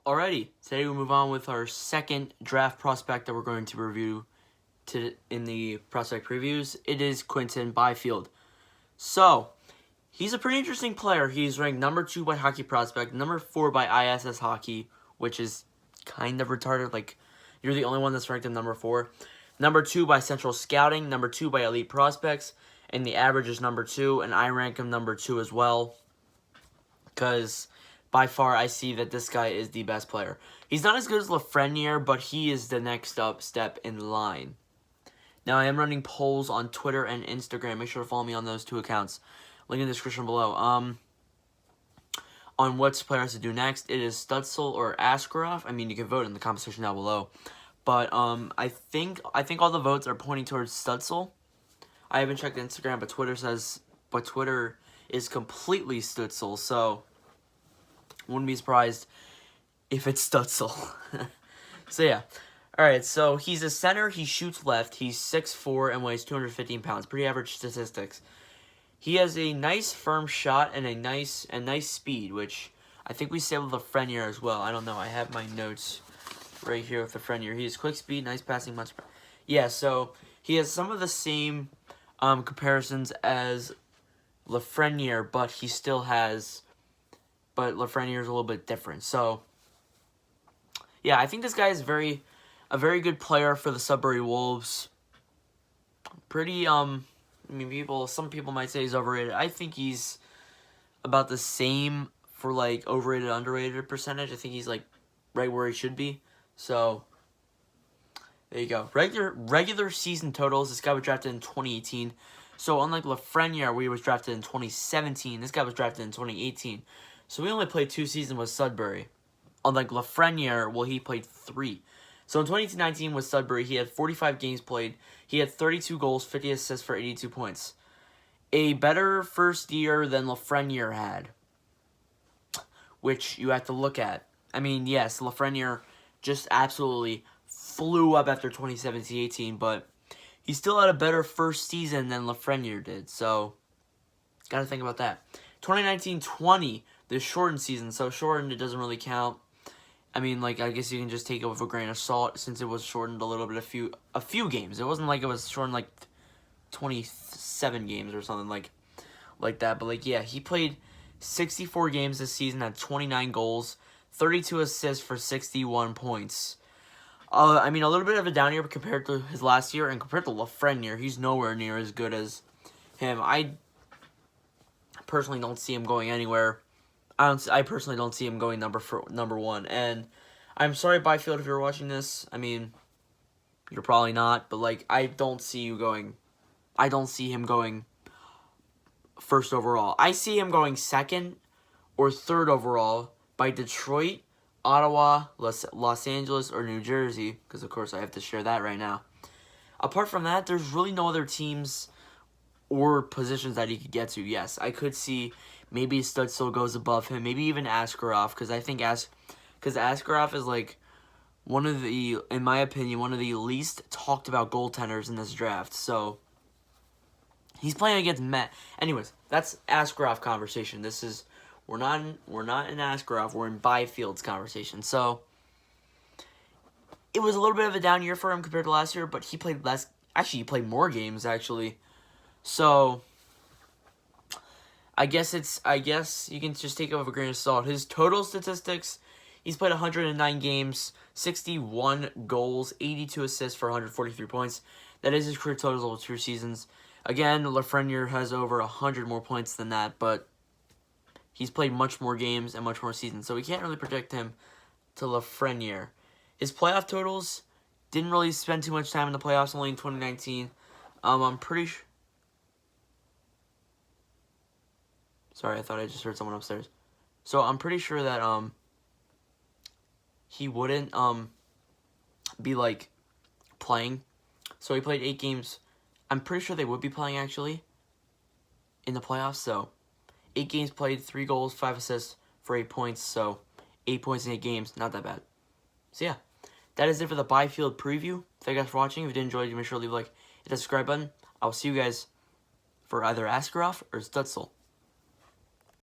Alrighty, today we move on with our second draft prospect that we're going to review in the prospect previews. It is Quinton Byfield. So, he's a pretty interesting player. He's ranked number 2 by Hockey Prospect, number 4 by ISS Hockey, which is kind of retarded. Like, you're the only one that's ranked at number 4. Number 2 by Central Scouting, number 2 by Elite Prospects, and the average is number 2, and I rank him number 2 as well, because by far I see that this guy is the best player. He's not as good as Lafreniere, but he is the next up step in line. Now, I am running polls on Twitter and Instagram. Make sure to follow me on those 2 accounts. Link in the description below. On what players to do next, it is Stutzle or Askarov. I mean, you can vote in the comment section down below. But I think all the votes are pointing towards Stutzle. I haven't checked Instagram, but Twitter is completely Stutzle, so wouldn't be surprised if it's Stutzle. So yeah. Alright, so he's a center, he shoots left, he's 6'4" and weighs 215 pounds. Pretty average statistics. He has a nice firm shot and a nice speed, which I think we say with Lafreniere as well. I don't know, I have my notes right here with Lafreniere. He has quick speed, nice passing, much. Yeah, so he has some of the same comparisons as Lafreniere, but he still has, but Lafreniere is a little bit different. So yeah, I think this guy is a very good player for the Sudbury Wolves. Pretty I mean, some people might say he's overrated. I think he's about the same for like overrated, underrated percentage. I think he's like right where he should be. So there you go. Regular season totals. This guy was drafted in 2018. So unlike Lafreniere, where he was drafted in 2017, this guy was drafted in 2018. So we only played 2 seasons with Sudbury. Unlike Lafreniere, well, he played 3. So in 2019 with Sudbury, he had 45 games played. He had 32 goals, 50 assists for 82 points. A better first year than Lafreniere had, which you have to look at. I mean, yes, Lafreniere just absolutely flew up after 2017-18, but he still had a better first season than Lafreniere did. So, got to think about that. 2019-20, the shortened season. So shortened, it doesn't really count. I mean, like, I guess you can just take it with a grain of salt since it was shortened a little bit, a few games. It wasn't like it was shortened like 27 games or something like that. But like, yeah, he played 64 games this season, had 29 goals, 32 assists for 61 points. I mean, a little bit of a down year compared to his last year, and compared to Lafreniere, he's nowhere near as good as him. I personally don't see him going anywhere. I personally don't see him going number 1. And I'm sorry, Byfield, if you're watching this. I mean, you're probably not, but like, I don't see him going first overall. I see him going 2nd or 3rd overall by Detroit, Ottawa, Los Angeles, or New Jersey, because of course I have to share that right now. Apart from that, there's really no other teams or positions that he could get to. Yes, I could see maybe Stutzle goes above him, maybe even Askarov, because I think Askarov is like one of the, in my opinion, one of the least talked about goaltenders in this draft. So he's playing against Met. Anyways, that's Askarov conversation. We're not in Askarov, we're in Byfield's conversation. So it was a little bit of a down year for him compared to last year, but he played less. Actually, he played more games actually. So I guess you can just take it with a grain of salt. His total statistics, he's played 109 games, 61 goals, 82 assists for 143 points. That is his career totals over 2 seasons. Again, Lafreniere has over 100 more points than that, but he's played much more games and much more seasons, so we can't really predict him to Lafreniere. His playoff totals, didn't really spend too much time in the playoffs, only in 2019. I'm pretty sure. Sorry, I thought I just heard someone upstairs. So I'm pretty sure that he wouldn't be like playing. So he played 8 games. I'm pretty sure they would be playing actually in the playoffs. So 8 games played, 3 goals, 5 assists for 8 points. So 8 points in 8 games, not that bad. So yeah, that is it for the Byfield preview. Thank you guys for watching. If you did enjoy, make sure to leave a like, hit the subscribe button. I'll see you guys for either Askarov or Stutzle.